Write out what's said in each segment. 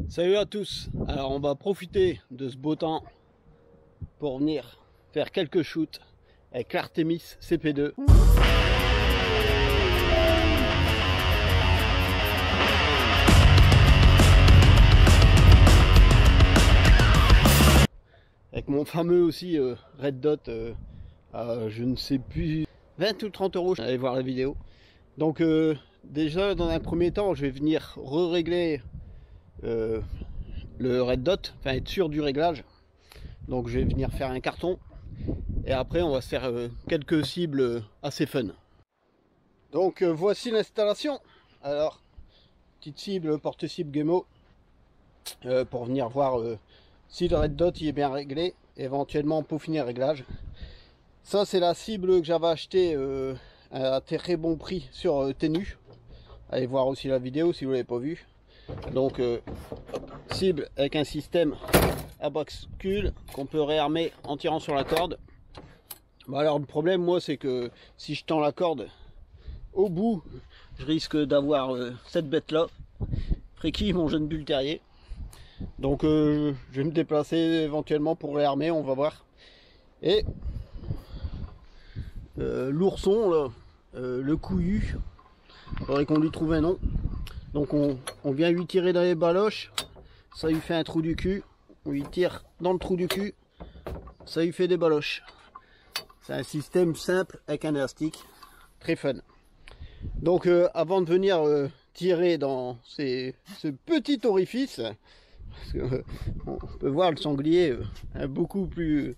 Salut à tous. Alors on va profiter de ce beau temps pour venir faire quelques shoots avec l'Artemis CP2. Avec mon fameux aussi Red Dot je ne sais plus 20 ou 30 euros, allez voir la vidéo. Donc déjà dans un premier temps je vais venir régler le Red Dot, enfin être sûr du réglage. Donc je vais venir faire un carton et après on va se faire quelques cibles assez fun. Donc voici l'installation. Alors petite cible, porte-cible Gemo pour venir voir si le Red Dot il est bien réglé, éventuellement peaufiner le réglage. Ça c'est la cible que j'avais acheté à très bon prix sur Tenu. Allez voir aussi la vidéo si vous l'avez pas vu. Donc cible avec un système à bascule qu'on peut réarmer en tirant sur la corde. Bon, alors le problème moi c'est que si je tends la corde au bout, je risque d'avoir cette bête là, Freaky, mon jeune bull terrier. Donc je vais me déplacer éventuellement pour réarmer, on va voir. Et l'ourson là, le couillu, il faudrait qu'on lui trouve un nom. Donc on vient lui tirer dans les baloches, ça lui fait un trou du cul, on lui tire dans le trou du cul, ça lui fait des baloches. C'est un système simple avec un élastique, très fun. Donc avant de venir tirer dans ce petit orifice, parce que, on peut voir le sanglier beaucoup plus...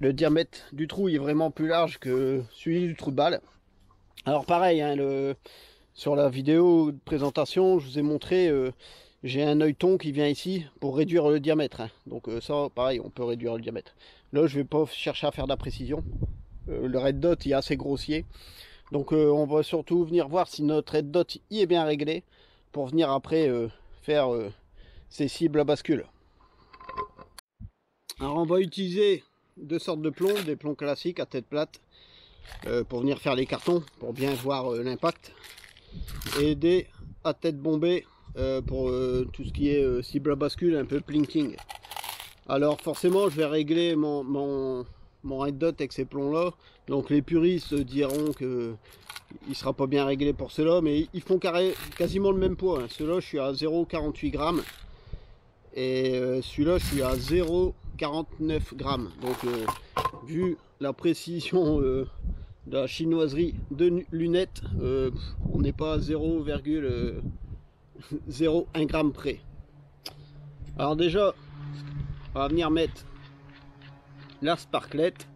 Le diamètre du trou il est vraiment plus large que celui du trou de balle. Alors pareil, hein, sur la vidéo de présentation, je vous ai montré, j'ai un œilleton qui vient ici pour réduire le diamètre. Hein. Donc ça, pareil, on peut réduire le diamètre. Là, je vais pas chercher à faire de la précision. Le Red Dot il est assez grossier. Donc on va surtout venir voir si notre Red Dot y est bien réglé pour venir après faire ces cibles à bascule. Alors on va utiliser deux sortes de plombs, des plombs classiques à tête plate pour venir faire les cartons, pour bien voir l'impact. Et des à tête bombée pour tout ce qui est cible à bascule, un peu plinking. Alors forcément je vais régler mon Red Dot avec ces plombs là, donc les puristes diront que il sera pas bien réglé pour ceux-là, mais ils font quasiment le même poids. Hein. Ceux-là je suis à 0,48 grammes et celui-là je suis à 0,49 grammes. Donc vu la précision de la chinoiserie de lunettes, on n'est pas à 0,01 gramme près. Alors déjà on va venir mettre la sparklette.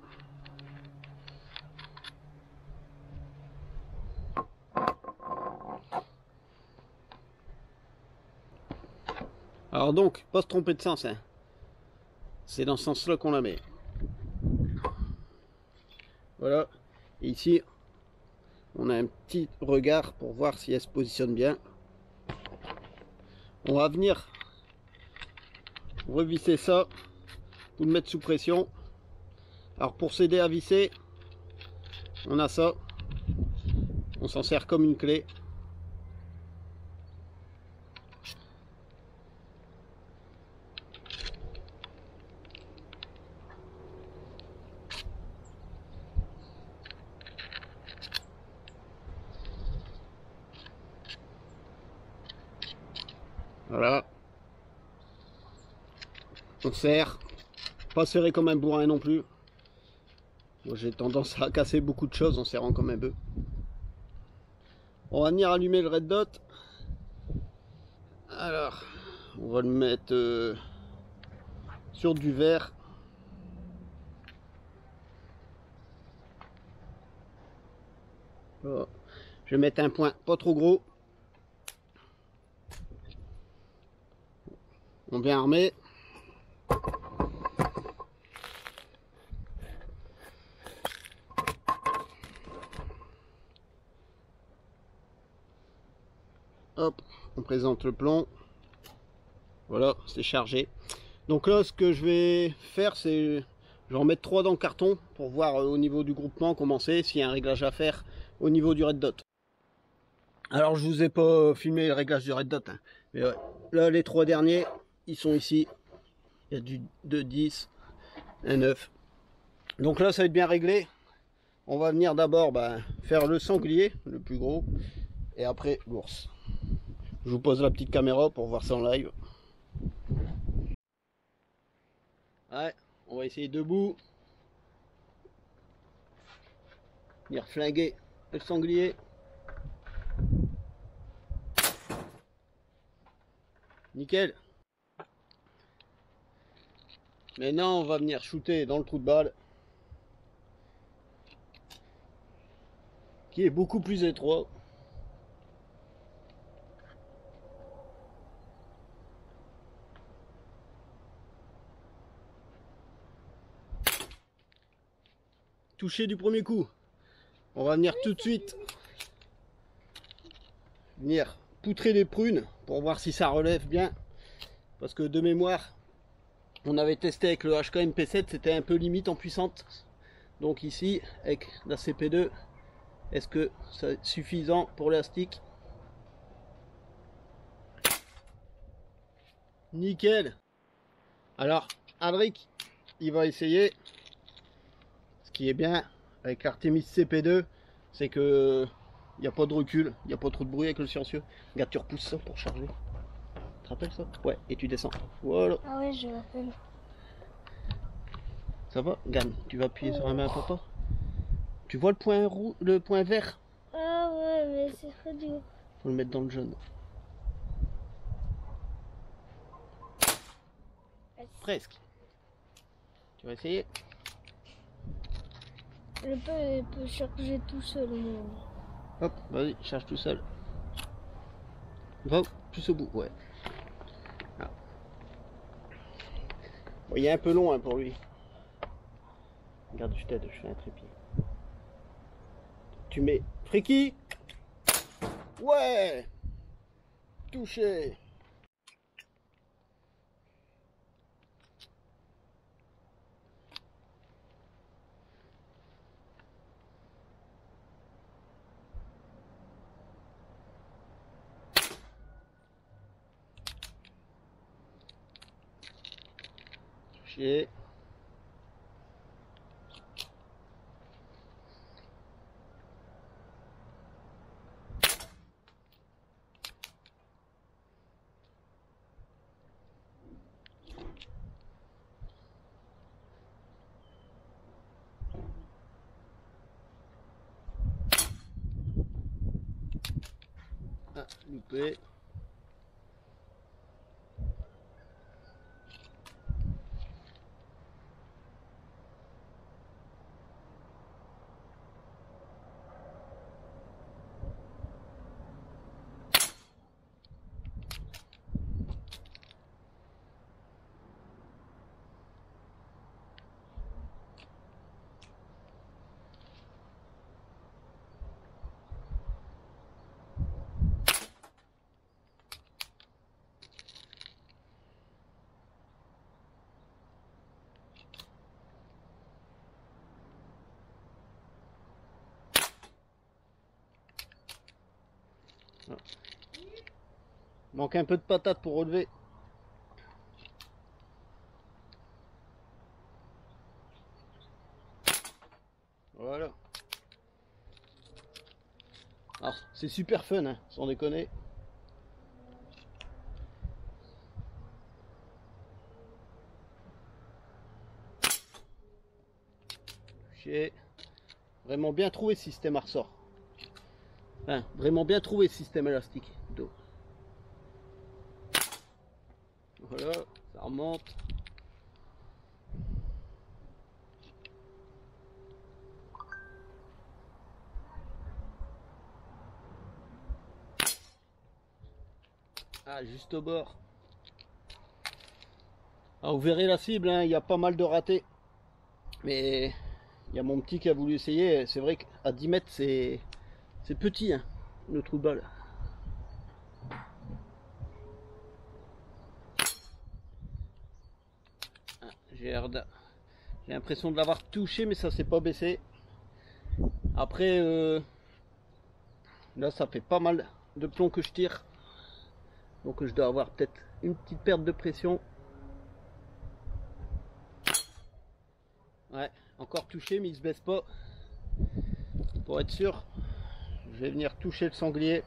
Alors donc pas se tromper de sens, hein. C'est dans ce sens là qu'on la met. Voilà. Et ici, on a un petit regard pour voir si elle se positionne bien. On va venir revisser ça pour le mettre sous pression. Alors pour s'aider à visser, on a ça. On s'en sert comme une clé. Voilà. On serre. Pas serré comme un bourrin non plus. Moi j'ai tendance à casser beaucoup de choses en serrant comme un bœuf. On va venir allumer le Red Dot. Alors, on va le mettre sur du verre. Voilà. Je vais mettre un point pas trop gros. On vient armer. Hop, on présente le plomb. Voilà, c'est chargé. Donc là, ce que je vais faire, c'est je vais en mettre 3 dans le carton pour voir au niveau du groupement comment c'est, s'il y a un réglage à faire au niveau du Red Dot. Alors je vous ai pas filmé le réglage du Red Dot, hein. Mais ouais, là les 3 derniers, ils sont ici. Il y a du 2, 10, un 9. Donc là ça va être bien réglé. On va venir d'abord faire le sanglier, le plus gros, et après l'ours. Je vous pose la petite caméra pour voir ça en live. Ouais, on va essayer debout. Venir flinguer le sanglier. Nickel. Maintenant on va venir shooter dans le trou de balle, qui est beaucoup plus étroit. Toucher du premier coup. On va venir tout de suite venir poutrer les prunes pour voir si ça relève bien, parce que de mémoire on avait testé avec le HK MP7, c'était un peu limite en puissante. Donc ici avec la CP2, est-ce que c'est suffisant pour l'élastique? Nickel. Alors Alric, il va essayer. Ce qui est bien avec l'Artemis CP2, c'est que il n'y a pas de recul, il n'y a pas trop de bruit avec le silencieux. Regarde, tu repousses ça pour charger. Tu te rappelles ça? Ouais, et tu descends. Voilà. Ah ouais, je rappelle. Ça va? Regarde, tu vas appuyer sur la main à papa. Tu vois le point rouge, le point vert? Ah ouais, mais c'est trop dur. Faut le mettre dans le jaune. Presque. Tu vas essayer? Il peut charger tout seul. Mais... Hop, vas-y, charge tout seul. Va plus au bout, ouais. Ah. Bon, il est un peu long pour lui. Regarde, je t'aide, je fais un trépied. Tu mets Friki. Ouais. Touché. Touché. Ah, loupé. Manque un peu de patate pour relever. Voilà. Alors, c'est super fun, hein, sans déconner. J'ai vraiment bien trouvé ce système à ressort. Enfin, vraiment bien trouvé ce système élastique d'eau. Voilà, ça remonte. Ah, juste au bord. Ah, vous verrez la cible, hein, il y a pas mal de ratés. Mais il y a mon petit qui a voulu essayer. C'est vrai qu'à 10 mètres, c'est petit, hein, le trou de balle. Ah, j'ai l'impression de l'avoir touché, mais ça s'est pas baissé. Après, là, ça fait pas mal de plomb que je tire. Donc je dois avoir peut-être une petite perte de pression. Ouais, encore touché, mais il se baisse pas. Pour être sûr, je vais venir toucher le sanglier.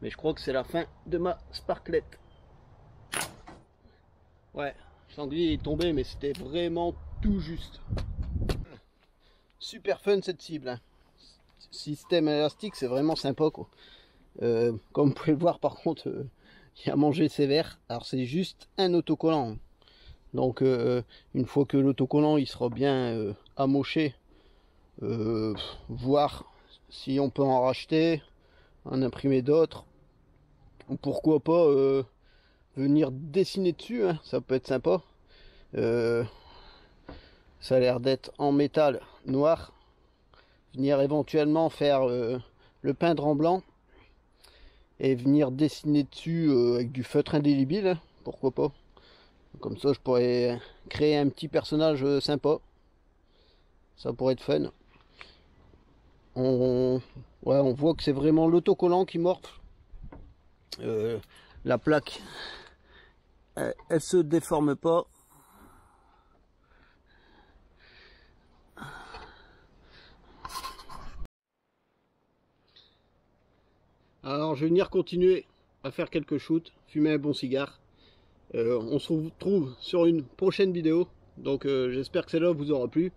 Mais je crois que c'est la fin de ma sparklette. Ouais, le sanglier est tombé, mais c'était vraiment tout juste. Super fun cette cible, hein. Système élastique, c'est vraiment sympa quoi. Comme vous pouvez le voir, par contre, il a mangé sévère. Alors c'est juste un autocollant. Donc une fois que l'autocollant il sera bien amoché, voir si on peut en racheter, en imprimer d'autres, ou pourquoi pas venir dessiner dessus, hein, ça peut être sympa. Ça a l'air d'être en métal noir. Venir éventuellement faire le peindre en blanc et venir dessiner dessus avec du feutre indélébile, hein, pourquoi pas. Comme ça je pourrais créer un petit personnage sympa. Ça pourrait être fun. Ouais, on voit que c'est vraiment l'autocollant qui morfle. La plaque, elle se déforme pas. Alors je vais venir continuer à faire quelques shoots, fumer un bon cigare. On se retrouve sur une prochaine vidéo. Donc j'espère que celle-là vous aura plu.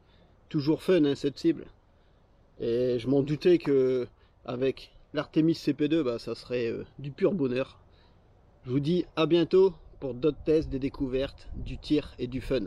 Toujours fun hein, cette cible. Et je m'en doutais que avec l'Artemis CP2, bah, ça serait du pur bonheur. Je vous dis à bientôt pour d'autres tests, des découvertes, du tir et du fun.